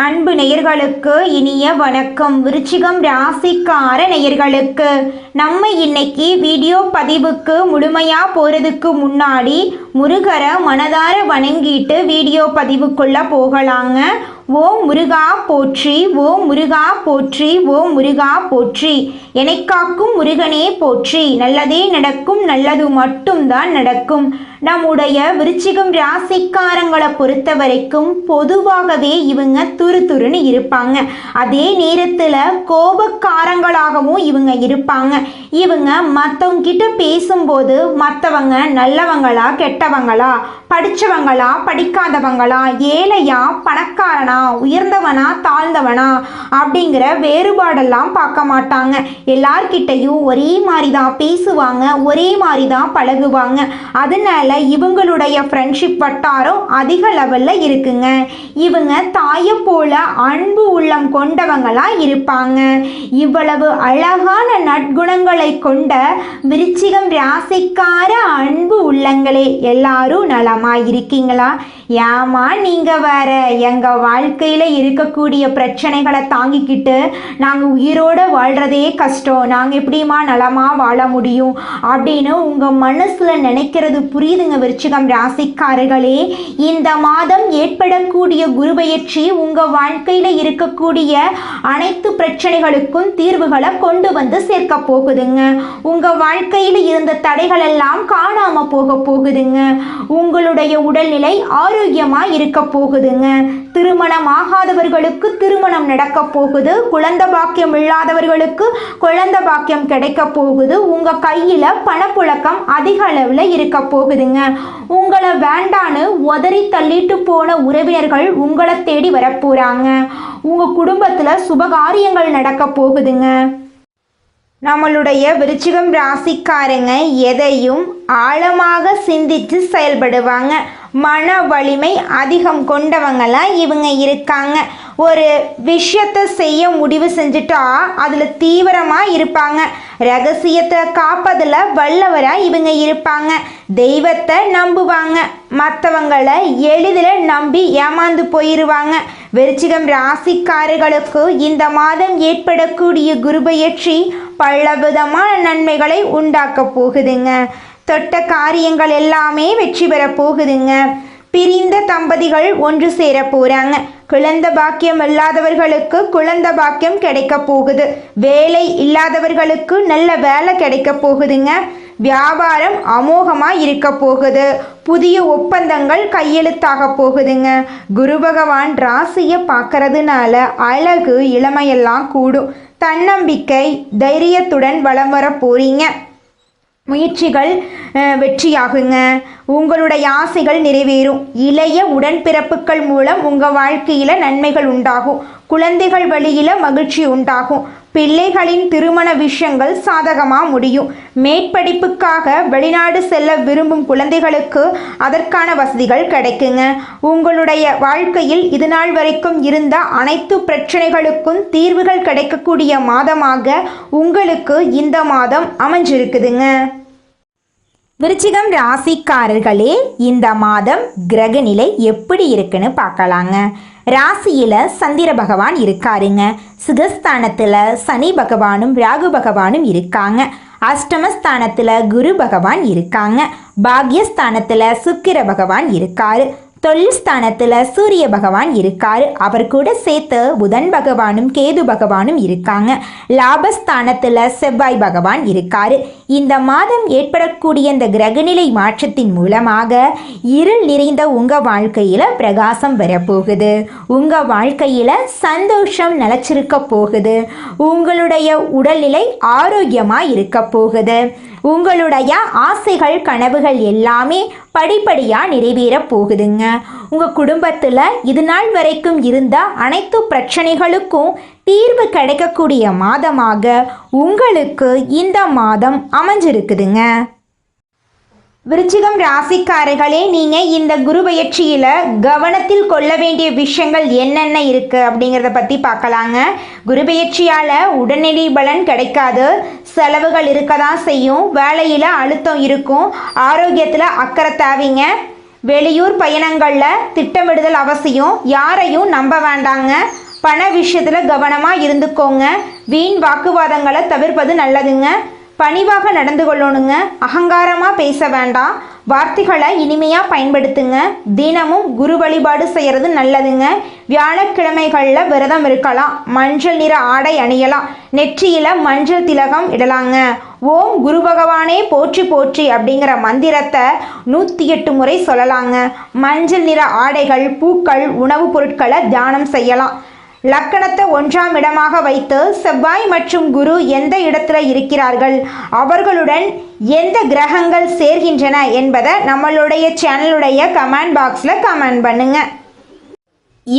அன்பு நேயர்களுக்கு இனிய வணக்கம். விருச்சிகம் ராசிக்கார நேயர்களுக்கு நம்ம இன்னைக்கு வீடியோ பதிவுக்கு முழுமையாக போகிறதுக்கு முன்னாடி முருகரை மனதார வணங்கிட்டு வீடியோ பதிவுக்குள்ள போகலாங்க. ஓம் முருகா போற்றி, ஓம் முருகா போற்றி, ஓம் முருகா போற்றி. எனக்காக்கும் முருகனே போற்றி. நல்லதே நடக்கும், நல்லது மட்டும்தான் நடக்கும். நம்முடைய விருச்சிகம் ராசிக்காரங்களை பொறுத்த வரைக்கும் பொதுவாகவே இவங்க துருதுருன்னு இருப்பாங்க. அதே நேரத்தில் கோபக்காரங்களாகவும் இவங்க இருப்பாங்க. இவங்க மற்றவங்க கிட்ட பேசும்போது மற்றவங்க நல்லவங்களா கெட்டவங்களா, படித்தவங்களா படிக்காதவங்களா, ஏழையா பணக்காரனா, உயர்ந்தவனா தாழ்ந்தவனா அப்படிங்கிற வேறுபாடெல்லாம் பார்க்க மாட்டாங்க. எல்லார்கிட்டையும் ஒரே மாதிரி தான் பேசுவாங்க, ஒரே மாதிரி தான் பழகுவாங்க. அதனால இவங்களுடைய ஃப்ரெண்ட்ஷிப் வட்டாரம் அதிக லெவலில் இருக்குங்க. இவங்க தாயை போல அன்பு உள்ளம் கொண்டவங்களா இருப்பாங்க. இவ்வளவு அழகான நற்குணங்களை கொண்ட விருச்சிகம் ராசிக்கார அன்பு உள்ளங்களே, எல்லாரும் நலமா இருக்கீங்களா? ஏமா நீங்க வேற எங்க வாழ்க்கையில இருக்கக்கூடிய பிரச்சனைகளை தாங்கிக்கிட்டு நாங்க உயிரோட வாழ்றதே கஷ்டம், நாங்க எப்படிமா நலமா வாழ முடியும் அப்படின்னு உங்க மனசுல நினைக்கிறது புரியுதுங்க. விருச்சிகம் ராசிக்காரர்களே, இந்த மாதம் ஏற்படக்கூடிய குருபெயர்ச்சி உங்க வாழ்க்கையில இருக்கக்கூடிய அனைத்து பிரச்சனைகளுக்கும் தீர்வுகளை கொண்டு வந்து சேர்க்க போகுதுங்க. உங்க வாழ்க்கையில இருந்த தடைகள் எல்லாம் காணாம போகுதுங்க. உங்களுடைய உடல்நிலை ஆரோக்கியமா இருக்க போகுதுங்க. திருமணம் ஆகாதவர்களுக்கு திருமணம் நடக்க போகுது. குழந்தை பாக்கியம் இல்லாதவர்களுக்கு குழந்தை பாக்கியம் கிடைக்க போகுது. உங்க கையில பணப்புழக்கம் அதிக அளவுல இருக்க போகுதுங்க. உங்களை வேண்டான்னு உதறி தள்ளிட்டு போன உறவினர்கள் உங்களை தேடி வரப்போறாங்க. உங்க குடும்பத்துல சுபகாரியங்கள் நடக்க போகுதுங்க. நம்மளுடைய விருச்சிகம் ராசிக்காரங்க எதையும் ஆழமாக சிந்தித்து செயல்படுவாங்க. மன வலிமை அதிகம் கொண்டவங்களாம் இவங்க இருக்காங்க. ஒரு விஷயத்தை செய்ய முடிவு செஞ்சுட்டா அதில் தீவிரமாக இருப்பாங்க. ரகசியத்தை காப்பதில் வல்லவராக இவங்க இருப்பாங்க. தெய்வத்தை நம்புவாங்க. மற்றவங்களை எளிதில் நம்பி ஏமாந்து போயிடுவாங்க. விருச்சிகம் ராசிக்காரர்களுக்கு இந்த மாதம் ஏற்படக்கூடிய குருபெயர்ச்சி பலவிதமான நன்மைகளை உண்டாக்க போகுதுங்க. தொட்ட காரியங்கள் எல்லாமே வெற்றி பெற போகுதுங்க. பிரிந்த தம்பதிகள் ஒன்று சேர போறாங்க. குழந்தை பாக்கியம் இல்லாதவர்களுக்கு குழந்தை பாக்கியம் கிடைக்க போகுது. வேலை இல்லாதவர்களுக்கு நல்ல வேலை கிடைக்க போகுதுங்க. வியாபாரம் அமோகமாக இருக்க போகுது. புதிய ஒப்பந்தங்கள் கையெழுத்தாக போகுதுங்க. குரு பகவான் ராசியை பார்க்கறதுனால அழகு இளமையெல்லாம் கூடும். தன்னம்பிக்கை தைரியத்துடன் வலம் வர போறீங்க. முயற்சிகள் வெற்றியாகுங்க. உங்களுடைய ஆசைகள் நிறைவேறும். இளைய உடன்பிறப்புகள் மூலம் உங்கள் வாழ்க்கையில் நன்மைகள் உண்டாகும். குழந்தைகள் வழியில் மகிழ்ச்சி உண்டாகும். பிள்ளைகளின் திருமண விஷயங்கள் சாதகமாக முடியும். மேற்படிப்புக்காக வெளிநாடு செல்ல விரும்பும் குழந்தைகளுக்கு அதற்கான வசதிகள் கிடைக்குங்க. உங்களுடைய வாழ்க்கையில் இதுநாள் வரைக்கும் இருந்த அனைத்து பிரச்சனைகளுக்கும் தீர்வுகள் கிடைக்கக்கூடிய மாதமாக உங்களுக்கு இந்த மாதம் அமைஞ்சிருக்குதுங்க. விருச்சிகம் ராசிக்காரர்களே, இந்த மாதம் கிரகநிலை எப்படி இருக்குன்னு பார்க்கலாங்க. ராசியில் சந்திர பகவான் இருக்காருங்க. சுகஸ்தானத்தில் சனி பகவானும் ராகு பகவானும் இருக்காங்க. அஷ்டமஸ்தானத்தில் குரு பகவான் இருக்காங்க. பாக்யஸ்தானத்தில் சுக்கிர பகவான் இருக்காரு. தொழில் ஸ்தானத்தில் சூரிய பகவான் இருக்காரு. அவர் கூட சேர்த்து புதன் பகவானும் கேது பகவானும் இருக்காங்க. லாபஸ்தானத்தில் செவ்வாய் பகவான் இருக்காரு. இந்த மாதம் ஏற்படக்கூடிய இந்த கிரகநிலை மாற்றத்தின் மூலமாக இருள் நிறைந்த உங்கள் வாழ்க்கையில் பிரகாசம் வரப்போகுது. உங்கள் வாழ்க்கையில் சந்தோஷம் நிலச்சிருக்க போகுது. உங்களுடைய உடல்நிலை ஆரோக்கியமாக இருக்க போகுது. உங்களுடைய ஆசைகள் கனவுகள் எல்லாமே படிப்படியாக நிறைவேற போகுதுங்க. உங்கள் குடும்பத்தில் இது நாள் வரைக்கும் இருந்த அனைத்து பிரச்சனைகளுக்கும் தீர்வு கிடைக்கக்கூடிய மாதமாக உங்களுக்கு இந்த மாதம் அமைஞ்சிருக்குதுங்க. விருச்சிகம் ராசிக்காரர்களே, நீங்கள் இந்த குரு பெயர்ச்சியில் கவனத்தில் கொள்ள வேண்டிய விஷயங்கள் என்னென்ன இருக்குது அப்படிங்கிறத பற்றி பார்க்கலாங்க. குரு பெயர்ச்சியால் உடனடி பலன் கிடைக்காது. செலவுகள் இருக்க தான் செய்யும். வேலையில் அழுத்தம் இருக்கும். ஆரோக்கியத்தில் அக்கறை தேவைங்க. வெளியூர் பயணங்களில் திட்டமிடுதல் அவசியம். யாரையும் நம்ப வேண்டாங்க. பண விஷயத்தில் கவனமாக இருந்துக்கோங்க. வீண் வாக்குவாதங்களை தவிர்ப்பது நல்லதுங்க. பணிவாக நடந்து கொள்ளணுங்க. அகங்காரமாக பேச வேண்டாம். வார்த்தைகளை இனிமையாக பயன்படுத்துங்க. தினமும் குரு வழிபாடு செய்கிறது நல்லதுங்க. வியாழக்கிழமைகளில் விரதம் இருக்கலாம். மஞ்சள் நிற ஆடை அணியலாம். நெற்றியில் மஞ்சள் திலகம் இடலாங்க. ஓம் குரு பகவானே போற்றி போற்றி அப்படிங்கிற மந்திரத்தை 108 முறை சொல்லலாங்க. மஞ்சள் நிற ஆடைகள், பூக்கள், உணவுப் பொருட்களை தியானம் செய்யலாம். லக்கணத்தை 1ஆம் இடமாக வைத்து செவ்வாய் மற்றும் குரு எந்த இடத்துல இருக்கிறார்கள், அவர்களுடன் எந்த கிரகங்கள் சேர்கின்றன என்பதை நம்மளுடைய சேனலுடைய கமெண்ட் பாக்ஸில் கமெண்ட் பண்ணுங்க.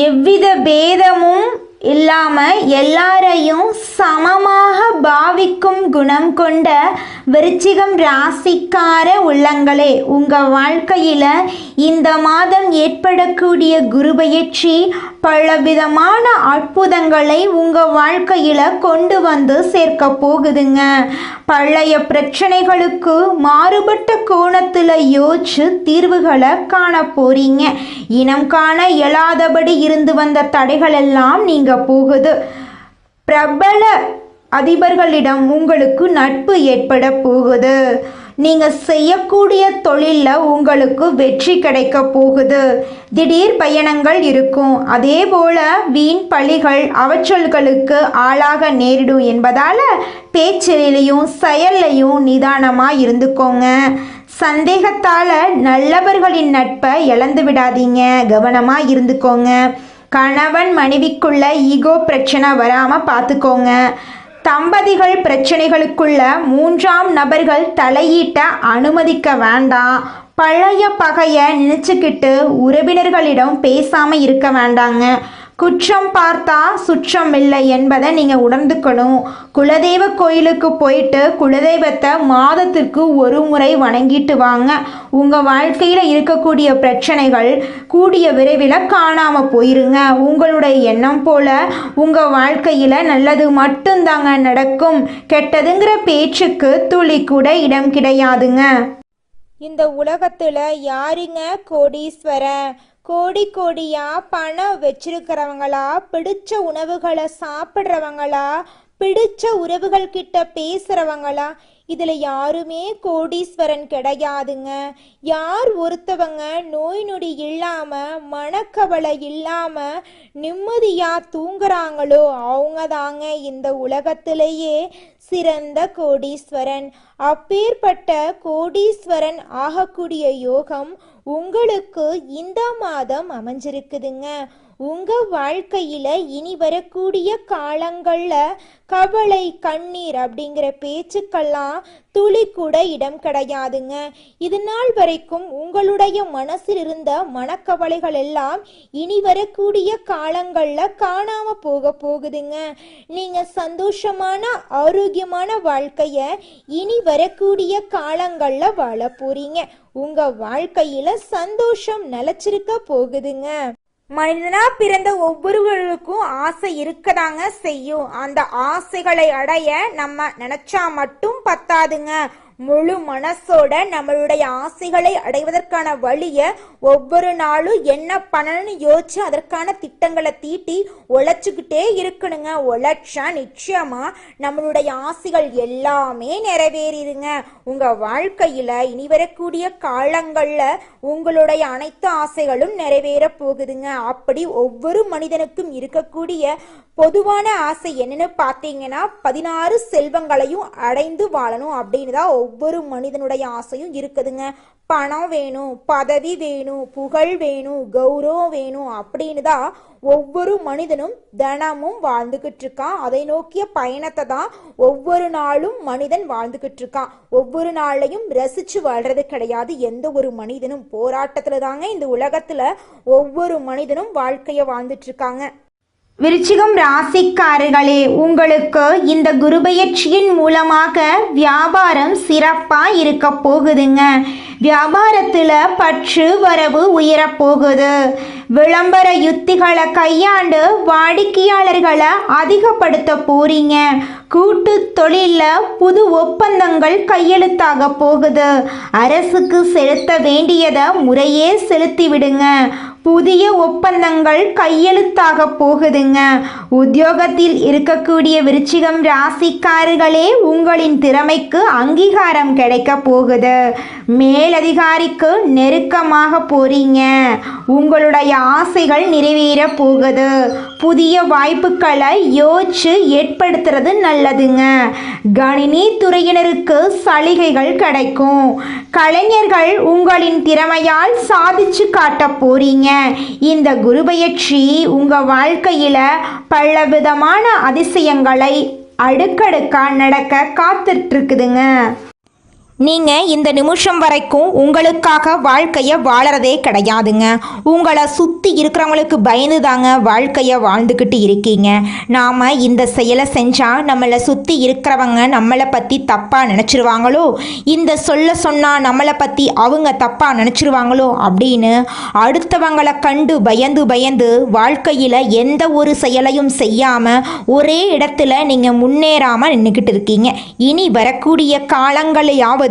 எவ்வித பேதமும் இல்லாமல் எல்லாரையும் சமமாக பாவிக்கும் குணம் கொண்ட விருச்சிகம் ராசிக்கார உள்ளங்களே, உங்கள் வாழ்க்கையில் இந்த மாதம் ஏற்படக்கூடிய குரு பயிற்சி பலவிதமான அற்புதங்களை உங்கள் வாழ்க்கையில் கொண்டு வந்து சேர்க்க போகுதுங்க. பழைய பிரச்சனைகளுக்கு மாறுபட்ட கோணத்தில் யோசிச்சு தீர்வுகளை காண போறீங்க. இனம் காண இயலாதபடி இருந்து வந்த தடைகள் எல்லாம் நீங்க போகுது. பிரபல அதிபர்களிடம் உங்களுக்கு நட்பு ஏற்பட போகுது. நீங்கள் செய்யக்கூடிய தொழிலில் உங்களுக்கு வெற்றி கிடைக்க போகுது. திடீர் பயணங்கள் இருக்கும். அதே போல் வீண் பழிகள் அவச்சொல்களுக்கு ஆளாக நேரிடும் என்பதால் பேச்சிலையும் செயல்லையும் நிதானமாக இருந்துக்கோங்க. சந்தேகத்தால் நல்லவர்களின் நட்பை இழந்து விடாதீங்க. கவனமாக இருந்துக்கோங்க. கணவன் மனைவிக்குள்ள ஈகோ பிரச்சனை வராமல் பார்த்துக்கோங்க. தம்பதிகள் பிரச்சனைகளுக்குள்ள 3ஆம் நபர்கள் தலையீட்ட அனுமதிக்க வேண்டாம். பழைய பகையை நினச்சிக்கிட்டு உறவினர்களிடம் பேசாமல் இருக்க வேண்டாங்க. குற்றம் பார்த்தா சுற்றம் இல்லை என்பதை நீங்கள் உணர்ந்துக்கணும். குலதெய்வ கோயிலுக்கு போயிட்டு குலதெய்வத்தை மாதத்திற்கு ஒரு முறை வணங்கிட்டு வாங்க. உங்கள் வாழ்க்கையில் இருக்கக்கூடிய பிரச்சனைகள் கூடிய விரைவில் காணாமல் போயிருங்க. உங்களுடைய எண்ணம் போல் உங்கள் வாழ்க்கையில் நல்லது மட்டும்தாங்க நடக்கும். கெட்டதுங்கிற பேச்சுக்கு துளி கூட இடம் கிடையாதுங்க. இந்த உலகத்தில் யாருங்க கோடீஸ்வரன்? கோடி கோடியா பணம் வச்சிருக்கிறவங்களா, பிடிச்ச உணவுகளை சாப்பிட்றவங்களா, பிடிச்ச உறவுகள் கிட்ட பேசுறவங்களா? இதில் யாருமே கோடீஸ்வரன் கிடையாதுங்க. யார் ஒருத்தவங்க நோய் நொடி இல்லாமல் மனக்கவலை இல்லாமல் நிம்மதியாக தூங்குறாங்களோ அவங்க தாங்க இந்த உலகத்திலேயே சிறந்த கோடீஸ்வரன். அப்பேற்பட்ட கோடீஸ்வரன் ஆகக்கூடிய யோகம் உங்களுக்கு இந்த மாதம் அமைஞ்சிருக்குதுங்க. உங்கள் வாழ்க்கையில் இனி வரக்கூடிய காலங்களில் கவலை கண்ணீர் அப்படிங்கிற பேச்சுக்கெல்லாம் துளி கூட இடம் கிடையாதுங்க. இது நாள் வரைக்கும் உங்களுடைய மனசில் இருந்த மனக்கவலைகள் எல்லாம் இனி வரக்கூடிய காலங்களில் காணாமல் போகுதுங்க. நீங்கள் சந்தோஷமான ஆரோக்கியமான வாழ்க்கையை இனி வரக்கூடிய காலங்களில் வாழ போறீங்க. உங்கள் வாழ்க்கையில் சந்தோஷம் நிலச்சிருக்க போகுதுங்க. மனிதனா பிறந்த ஒவ்வொருவருக்கும் ஆசை இருக்கதாங்க செய்யும். அந்த ஆசைகளை அடைய நம்ம நினைச்சா மட்டும் பத்தாதுங்க. முழு மனசோட நம்மளுடைய ஆசைகளை அடைவதற்கான வழியை ஒவ்வொரு நாளும் என்ன பண்ணணும்னு யோசிச்சு அதற்கான திட்டங்களை தீட்டி உழைச்சிக்கிட்டே இருக்கணுங்க. உழைச்சா நிச்சயமா நம்மளுடைய ஆசைகள் எல்லாமே நிறைவேறிடுங்க. உங்க வாழ்க்கையில இனி வரக்கூடிய காலங்கள்ல உங்களுடைய அனைத்து ஆசைகளும் நிறைவேற போகுதுங்க. அப்படி ஒவ்வொரு மனிதனுக்கும் இருக்கக்கூடிய பொதுவான ஆசை என்னன்னு பார்த்தீங்கன்னா 16 செல்வங்களையும் அடைந்து வாழணும் அப்படின்னு தான் ஒவ்வொரு மனிதனுடைய ஆசையும் இருக்குதுங்க. பணம் வேணும், பதவி வேணும், புகழ் வேணும், கௌரவம் வேணும் அப்படின்னு தான் ஒவ்வொரு மனிதனும் தினமும் வாழ்ந்துகிட்டு இருக்கான். அதை நோக்கிய பயணத்தை தான் ஒவ்வொரு நாளும் மனிதன் வாழ்ந்துகிட்டு இருக்கான். ஒவ்வொரு நாளையும் ரசிச்சு வாழ்றது கிடையாது எந்த ஒரு மனிதனும். போராட்டத்துல தாங்க இந்த உலகத்துல ஒவ்வொரு மனிதனும் வாழ்க்கைய வாழ்ந்துட்டு இருக்காங்க. விருச்சிகம் ராசிக்காரர்களே, உங்களுக்கு இந்த குருபெயர்ச்சியின் மூலமாக வியாபாரம் சிறப்பாக இருக்க போகுதுங்க. வியாபாரத்தில் பற்று வரவு உயரப்போகுது. விளம்பர யுத்திகளை கையாண்டு வாடிக்கையாளர்களை அதிகப்படுத்த போறீங்க. கூட்டு தொழிலில் புது ஒப்பந்தங்கள் கையெழுத்தாக போகுது. அரசுக்கு செலுத்த வேண்டியதை முறையே செலுத்தி விடுங்க. புதிய ஒப்பந்தங்கள் கையெழுத்தாக போகுதுங்க. உத்தியோகத்தில் இருக்கக்கூடிய விருச்சிகம் ராசிக்காரர்களே, உங்களின் திறமைக்கு அங்கீகாரம் கிடைக்க போகுது. மேலதிகாரிக்கு நெருக்கமாக போறீங்க. உங்களுடைய ஆசைகள் நிறைவேற போகுது. புதிய வாய்ப்புகளை யோசிச்சு ஏற்படுத்துறது நல்லதுங்க. கணினி துறையினருக்கு சலுகைகள் கிடைக்கும். கலைஞர்கள் உங்களின் திறமையால் சாதிச்சு காட்ட போறீங்க. இந்த குருபெயர்ச்சி உங்க வாழ்க்கையில பலவிதமான அதிசயங்களை அடுக்கடுக்கா நடக்க காத்துட்டு இருக்குதுங்க. நீங்கள் இந்த நிமிஷம் வரைக்கும் உங்களுக்காக வாழ்க்கையை வாழறதே கிடையாதுங்க. உங்களை சுற்றி இருக்கிறவங்களுக்கு பயந்து தாங்க வாழ்க்கையை வாழ்ந்துக்கிட்டு இருக்கீங்க. நாம் இந்த செயலை செஞ்சால் நம்மளை சுற்றி இருக்கிறவங்க நம்மளை பற்றி தப்பாக நினச்சிருவாங்களோ, இந்த சொன்னால் நம்மளை பற்றி அவங்க தப்பாக நினச்சிருவாங்களோ அப்படின்னு அடுத்தவங்களை கண்டு பயந்து வாழ்க்கையில் எந்த ஒரு செயலையும் செய்யாமல் ஒரே இடத்துல நீங்கள் முன்னேறாமல் நின்றுக்கிட்டு இருக்கீங்க. இனி வரக்கூடிய காலங்களையாவது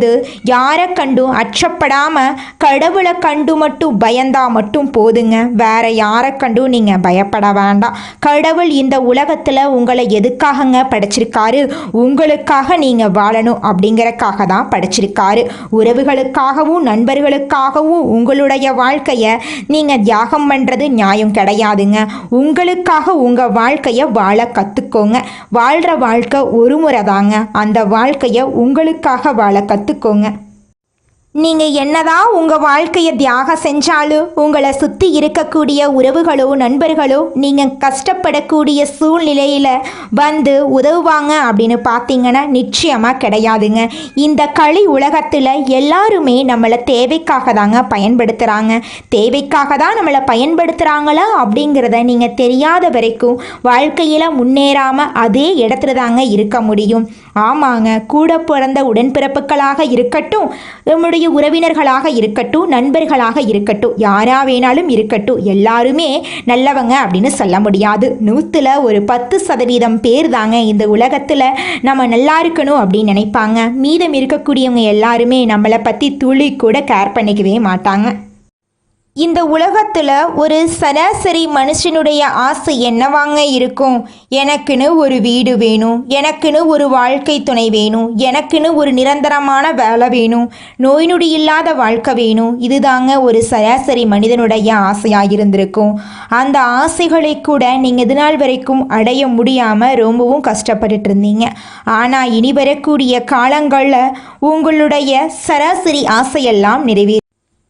யாரை கண்டும் அச்சப்படாம கடவுளை கண்டு மட்டும் பயந்தா மட்டும் போதுங்க. வேற யாரை கண்டும் நீங்க பயப்பட வேண்டாம். கடவுள் இந்த உலகத்துல உங்களை எதுக்காகங்க படைச்சிருக்காரு? உங்களுக்காக நீங்க வாழணும் அப்படிங்கறக்காக தான் படைச்சிருக்காரு. உறவுகளுக்காகவும் நண்பர்களுக்காகவும் உங்களுடைய வாழ்க்கைய நீங்க தியாகம் பண்றது நியாயம் கிடையாதுங்க. உங்களுக்காக உங்க வாழ்க்கைய வாழ கத்துக்கோங்க. வாழ்ற வாழ்க்கை ஒரு முறை தாங்க. அந்த வாழ்க்கைய உங்களுக்காக வாழ கத்துக்கோங்க. நீங்கள் என்னதான் உங்கள் வாழ்க்கையை தியாகம் செஞ்சாலும் உங்களை சுற்றி இருக்கக்கூடிய உறவுகளோ நண்பர்களோ நீங்கள் கஷ்டப்படக்கூடிய சூழ்நிலையில் வந்து உதவுவாங்க அப்படின்னு பார்த்தீங்கன்னா நிச்சயமாக கிடையாதுங்க. இந்த களி உலகத்தில் எல்லாருமே நம்மளை தேவைக்காக தாங்க பயன்படுத்துகிறாங்க. தேவைக்காக தான் நம்மளை பயன்படுத்துகிறாங்களா அப்படிங்கிறத நீங்கள் தெரியாத வரைக்கும் வாழ்க்கையில் முன்னேறாமல் அதே இடத்துல தாங்க இருக்க முடியும். ஆமாங்க, கூட பிறந்த உடன்பிறப்புகளாக இருக்கட்டும், நம்முடைய உறவினர்களாக இருக்கட்டும், நண்பர்களாக இருக்கட்டும், யாரா வேணாலும் இருக்கட்டும், எல்லாருமே நல்லவங்க அப்படின்னு சொல்ல முடியாது. 100ல் ஒரு 10% பேர் தாங்க இந்த உலகத்தில் நம்ம நல்லா இருக்கணும் அப்படின்னு நினைப்பாங்க. மீதம் இருக்கக்கூடியவங்க எல்லாருமே நம்மளை பற்றி துளி கூட கேர் பண்ணிக்கவே மாட்டாங்க. இந்த உலகத்தில் ஒரு சராசரி மனுஷனுடைய ஆசை என்னவாங்க இருக்கும்? எனக்குன்னு ஒரு வீடு வேணும், எனக்குன்னு ஒரு வாழ்க்கை துணை வேணும், எனக்குன்னு ஒரு நிரந்தரமான வேலை வேணும், நோய் நொடி இல்லாத வாழ்க்கை வேணும். இதுதாங்க ஒரு சராசரி மனிதனுடைய ஆசையாக இருந்திருக்கும். அந்த ஆசைகளை கூட நீங்கள் இது நாள் வரைக்கும் அடைய முடியாமல் ரொம்பவும் கஷ்டப்பட்டுட்டு இருந்தீங்க. ஆனால் இனி வரக்கூடிய காலங்களில் உங்களுடைய சராசரி ஆசையெல்லாம் நிறைவேற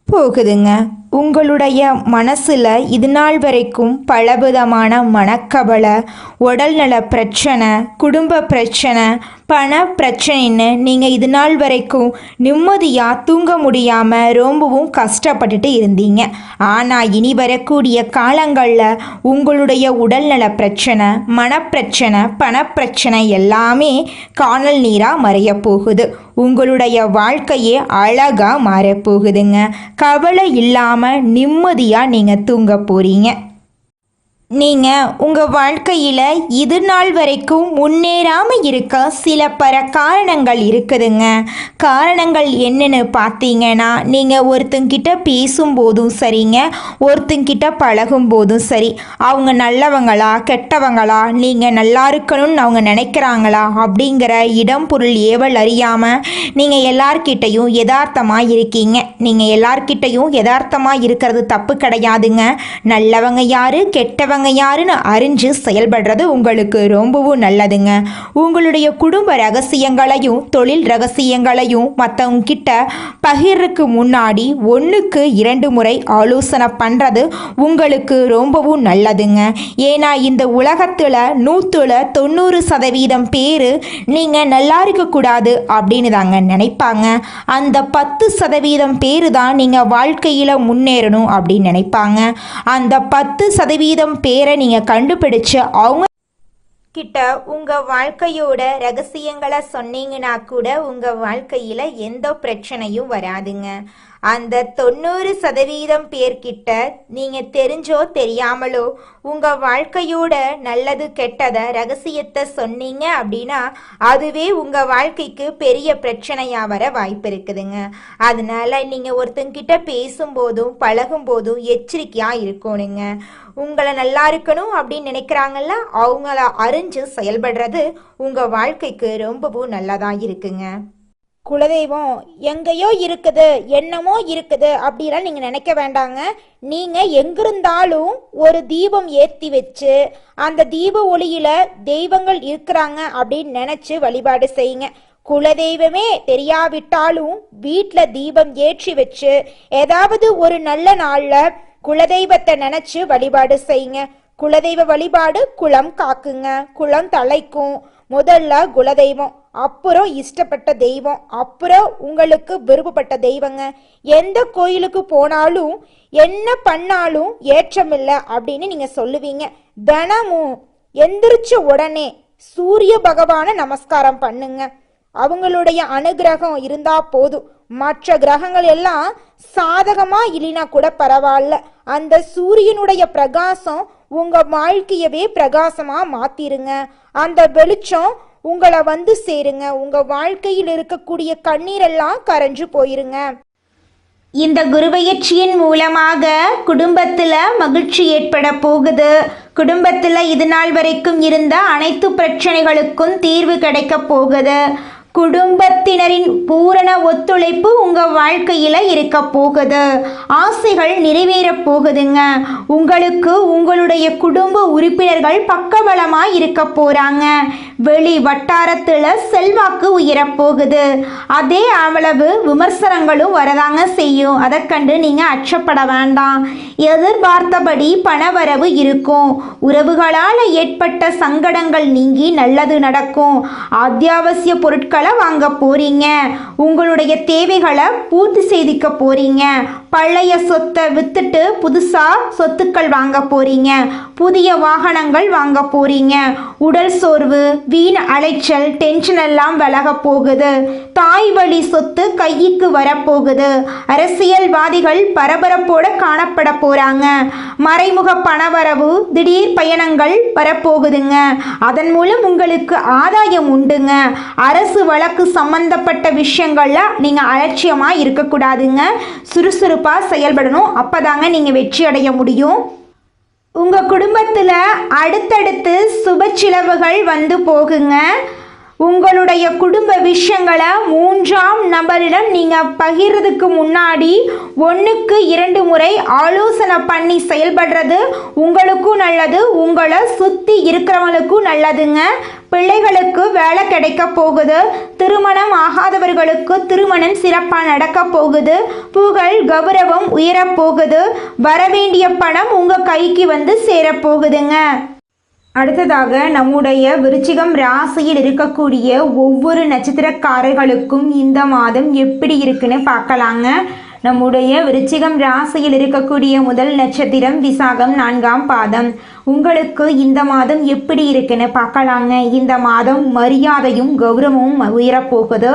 போகுதுங்க. உங்களுடைய மனசில் இது நாள் வரைக்கும் பலவிதமான மனக்கவலை, உடல்நல பிரச்சனை, குடும்ப பிரச்சனை, பண பிரச்சனைன்னு நீங்கள் இது நாள் வரைக்கும் நிம்மதியாக தூங்க முடியாமல் ரொம்பவும் கஷ்டப்பட்டுட்டு இருந்தீங்க. ஆனால் இனி வரக்கூடிய காலங்களில் உங்களுடைய உடல்நல பிரச்சனை, மனப்பிரச்சனை, பணப்பிரச்சனை எல்லாமே காணல் நீராக மறைய போகுது. உங்களுடைய வாழ்க்கையே அழகாக மாறப்போகுதுங்க. கவலை இல்லாமல் நிம்மதியாக நீங்கள் தூங்க போகிறீங்க. நீங்கள் உங்கள் வாழ்க்கையில் இது நாள் வரைக்கும் முன்னேறாமல் இருக்க சில காரணங்கள் இருக்குதுங்க. காரணங்கள் என்னன்னு பார்த்தீங்கன்னா, நீங்கள் ஒருத்தங்கிட்ட பேசும்போதும் சரிங்க, ஒருத்தங்கிட்ட பழகும் போதும் சரி, அவங்க நல்லவங்களா கெட்டவங்களா, நீங்கள் நல்லா இருக்கணும்னு அவங்க நினைக்கிறாங்களா அப்படிங்கிற இடம் பொருள் ஏவல் அறியாமல் நீங்கள் எல்லார்கிட்டையும் யதார்த்தமாக இருக்கீங்க. நீங்கள் எல்லார்கிட்டையும் யதார்த்தமாக இருக்கிறது தப்பு கிடையாதுங்க. நல்லவங்க யாரு கெட்டவங்க யாருன்னு அறிஞ்சு செயல்படுறது உங்களுக்கு ரொம்பவும் நல்லதுங்க. உங்களுடைய குடும்ப ரகசியங்களையும் தொழில் ரகசியங்களையும் மற்றவங்க கிட்ட பகிர்றதுக்கு முன்னாடி 1க்கு 2 முறை ஆலோசனை பண்ணுறது உங்களுக்கு ரொம்பவும் நல்லதுங்க. ஏன்னா இந்த உலகத்தில் 100ல் 90% பேர் நீங்கள் நல்லா இருக்கக்கூடாது அப்படின்னு தாங்க நினைப்பாங்க. அந்த 10% பேர் தான் நீங்கள் வாழ்க்கையில் முன்னேறணும் அப்படின்னு நினைப்பாங்க. அந்த 10% பேரை நீங்கள் கண்டுபிடிச்சு அவங்க கிட்ட உங்கள் வாழ்க்கையோட ரகசியங்களை சொன்னீங்கன்னா கூட உங்கள் வாழ்க்கையில் எந்த பிரச்சனையும் வராதுங்க. அந்த 90% பேர்கிட்ட நீங்கள் தெரிஞ்சோ தெரியாமலோ உங்கள் வாழ்க்கையோட நல்லது கெட்டதை ரகசியத்தை சொன்னீங்க அப்படின்னா அதுவே உங்கள் வாழ்க்கைக்கு பெரிய பிரச்சனையாக வர வாய்ப்பு இருக்குதுங்க. அதனால நீங்கள் ஒருத்தங்கிட்ட பேசும்போதும் பழகும்போதும் எச்சரிக்கையாக இருக்கணுங்க. உங்களை நல்லா இருக்கணும் அப்படின்னு நினைக்கிறாங்கல்ல, அவங்கள அறிஞ்சு செயல்படுறது உங்கள் வாழ்க்கைக்கு ரொம்பவும் நல்லதாக இருக்குங்க. குலதெய்வம் எங்கேயோ இருக்குது, என்னமோ இருக்குது அப்படிலாம் நீங்கள் நினைக்க வேண்டாங்க. நீங்கள் எங்கிருந்தாலும் ஒரு தீபம் ஏற்றி வச்சு அந்த தீப ஒளியில் தெய்வங்கள் இருக்கிறாங்க அப்படின்னு நினச்சி வழிபாடு செய்யுங்க. குலதெய்வமே தெரியாவிட்டாலும் வீட்டில் தீபம் ஏற்றி வச்சு ஏதாவது ஒரு நல்ல நாளில் குலதெய்வத்தை நினச்சி வழிபாடு செய்யுங்க. குலதெய்வ வழிபாடு குலம் காக்குங்க, குலம் தலைக்கும். முதல்ல குலதெய்வம், அப்புறம் இஷ்டப்பட்ட தெய்வம், அப்புறம் உங்களுக்கு விருப்பப்பட்ட தெய்வங்க. எந்த கோயிலுக்கு போனாலும் என்ன பண்ணாலும் ஏற்றமில்லை அப்படின்னு நீங்கள் சொல்லுவீங்க. தினமும் எந்திரிச்ச உடனே சூரிய பகவானை நமஸ்காரம் பண்ணுங்க. அவங்களுடைய அனுகிரகம் இருந்தா போதும். மற்ற கிரகங்கள் எல்லாம் சாதகமா இல்லைனா கூட பரவாயில்ல, அந்த சூரியனுடைய பிரகாசம் உங்க வாழ்க்கையவே பிரகாசமா மாத்திருங்க. அந்த வெளிச்சம் உங்களை வந்து சேருங்க. உங்க வாழ்க்கையில் இருக்கக்கூடிய கண்ணீரெல்லாம் கரைஞ்சு போயிருங்க. இந்த குருபெயர்ச்சியின் மூலமாக குடும்பத்தில் மகிழ்ச்சி ஏற்பட போகுது. குடும்பத்தில் இது நாள் வரைக்கும் இருந்த அனைத்து பிரச்சனைகளுக்கும் தீர்வு கிடைக்க போகுது. குடும்பத்தினரின் பூரண ஒத்துழைப்பு உங்கள் வாழ்க்கையில் இருக்க போகுது. ஆசைகள் நிறைவேற போகுதுங்க. உங்களுக்கு உங்களுடைய குடும்ப உறுப்பினர்கள் பக்கபலமாக இருக்க போகிறாங்க. வெளி வட்டாரத்தில் செல்வாக்கு உயரப்போகுது. அதே அவ்வளவு விமர்சனங்களும் வரதாங்க செய்யும். அதை கண்டு நீங்கள் அச்சப்பட வேண்டாம். எதிர்பார்த்தபடி பணவரவு இருக்கும். உறவுகளால் ஏற்பட்ட சங்கடங்கள் நீங்கி நல்லது நடக்கும். அத்தியாவசிய பொருட்கள் வாங்க போறீங்க. உங்களுடைய தேவைகளை பூர்த்தி செய்திக்க போறீங்க. பழைய சொத்தை வித்துட்டு புதுசா சொத்துக்கள் வாங்க போறீங்க. புதிய வாகனங்கள் வாங்க போறீங்க. உடல் சோர்வு, வீண் அலைச்சல், டென்ஷன் எல்லாம் விலக போகுது. தாய் வழி சொத்து கைக்கு வரப்போகுது. அரசியல்வாதிகள் பரபரப்போட காணப்பட போறாங்க. மறைமுக பணவரவு, திடீர் பயணங்கள் வரப்போகுதுங்க. அதன் மூலம் உங்களுக்கு ஆதாயம் உண்டுங்க. அரசு வழக்கு சம்பந்தப்பட்ட விஷயங்கள்ல நீங்க அலட்சியமா இருக்கக்கூடாதுங்க. சுறுசுறுப்பா செயல்படணும். அப்பதாங்க நீங்க வெற்றி அடைய முடியும். உங்க குடும்பத்துல அடுத்தடுத்து சுப செலவுகள் வந்து போகுங்க. உங்களுடைய குடும்ப விஷயங்களை 3ஆம் நபரிடம் நீங்கள் பகிர்றதுக்கு முன்னாடி 1க்கு 2 முறை ஆலோசனை பண்ணி செயல்படுறது உங்களுக்கும் நல்லது, உங்களை சுற்றி இருக்கிறவங்களுக்கும் நல்லதுங்க. பிள்ளைகளுக்கு வேலை கிடைக்க போகுது. திருமணம் ஆகாதவர்களுக்கு திருமணம் சிறப்பாக நடக்க போகுது. புகழ் கௌரவம் உயரப்போகுது. வரவேண்டிய பணம் உங்கள் கைக்கு வந்து சேரப்போகுதுங்க. அடுத்ததாக நம்முடைய விருச்சிகம் ராசியில் இருக்கக்கூடிய ஒவ்வொரு நட்சத்திரக்காரர்களுக்கும் இந்த மாதம் எப்படி இருக்குன்னு பார்க்கலாங்க. நம்முடைய விருச்சிகம் ராசியில் இருக்கக்கூடிய முதல் நட்சத்திரம் விசாகம் 4ஆம் பாதம். உங்களுக்கு இந்த மாதம் எப்படி இருக்குன்னு பார்க்கலாங்க. இந்த மாதம் மரியாதையும் கௌரவமும் உயரப்போகுது.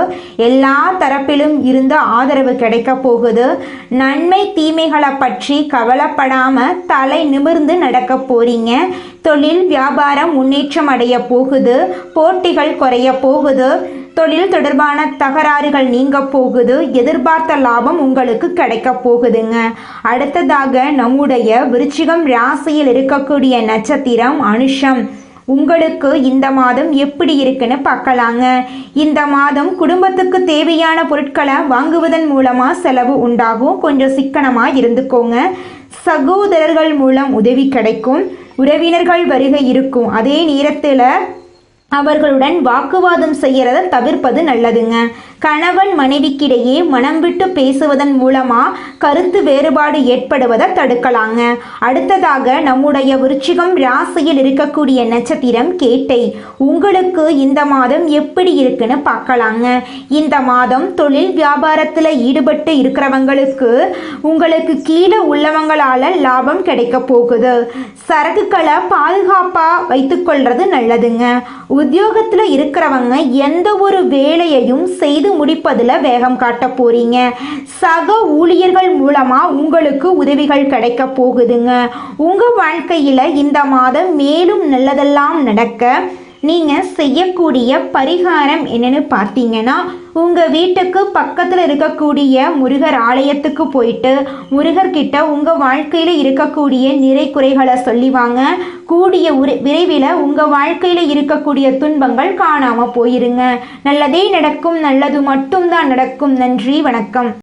எல்லா தரப்பிலும் இருந்த ஆதரவு கிடைக்க போகுது. நன்மை தீமைகளை பற்றி கவலைப்படாமல் தலை நிமிர்ந்து நடக்க போறீங்க. தொழில் வியாபாரம் முன்னேற்றம் அடைய போகுது. போட்டிகள் குறைய போகுது. தொழில் தொடர்பான தகராறுகள் நீங்க போகுது. எதிர்பார்த்த லாபம் உங்களுக்கு கிடைக்க போகுதுங்க. அடுத்ததாக நம்முடைய விருச்சிகம் ராசியில் இருக்கக்கூடிய நட்சத்திரம் அனுஷம். உங்களுக்கு இந்த மாதம் எப்படி இருக்குன்னு பார்க்கலாங்க. இந்த மாதம் குடும்பத்துக்கு தேவையான பொருட்களை வாங்குவதன் மூலமாக செலவு உண்டாகும். கொஞ்சம் சிக்கனமாக இருந்துக்கோங்க. சகோதரர்கள் மூலம் உதவி கிடைக்கும். உறவினர்கள் வருகை இருக்கும். அதே நேரத்தில் அவர்களுடன் வாக்குவாதம் செய்யறத தவிர்ப்பது நல்லதுங்க. கணவன் மனைவிக்கிடையே மனம் விட்டு பேசுவதன் மூலமா கருத்து வேறுபாடு ஏற்படுவதை தடுக்கலாங்க. அடுத்ததாக நம்முடைய விருச்சிகம் ராசியில் இருக்கக்கூடிய நட்சத்திரம் கேட்டை. உங்களுக்கு இந்த மாதம் எப்படி இருக்குன்னு பார்க்கலாங்க. இந்த மாதம் தொழில் வியாபாரத்தில் ஈடுபட்டு இருக்கிறவங்களுக்கு உங்களுக்கு கீழே உள்ளவங்களால லாபம் கிடைக்க போகுது. சரக்குகளை பாதுகாப்பாக வைத்துக்கொள்றது நல்லதுங்க. உத்தியோகத்தில் இருக்கிறவங்க எந்த ஒரு வேலையையும் செய்து முடிப்பதில் வேகம் காட்ட போறீங்க. சக ஊழியர்கள் மூலமா உங்களுக்கு உதவிகள் கிடைக்க போகுதுங்க. உங்க வாழ்க்கையில இந்த மாதம் மேலும் நல்லதெல்லாம் நடக்க நீங்கள் செய்யக்கூடிய பரிகாரம் என்னன்னு பார்த்தீங்கன்னா, உங்கள் வீட்டுக்கு பக்கத்தில் இருக்கக்கூடிய முருகர் ஆலயத்துக்கு போயிட்டு முருகர்கிட்ட உங்கள் வாழ்க்கையில் இருக்கக்கூடிய நிறை குறைகளை சொல்லி வாங்க. கூடிய விரைவில் உங்கள் வாழ்க்கையில் இருக்கக்கூடிய துன்பங்கள் காணாமல் போயிருங்க. நல்லதே நடக்கும், நல்லது மட்டும்தான் நடக்கும். நன்றி, வணக்கம்.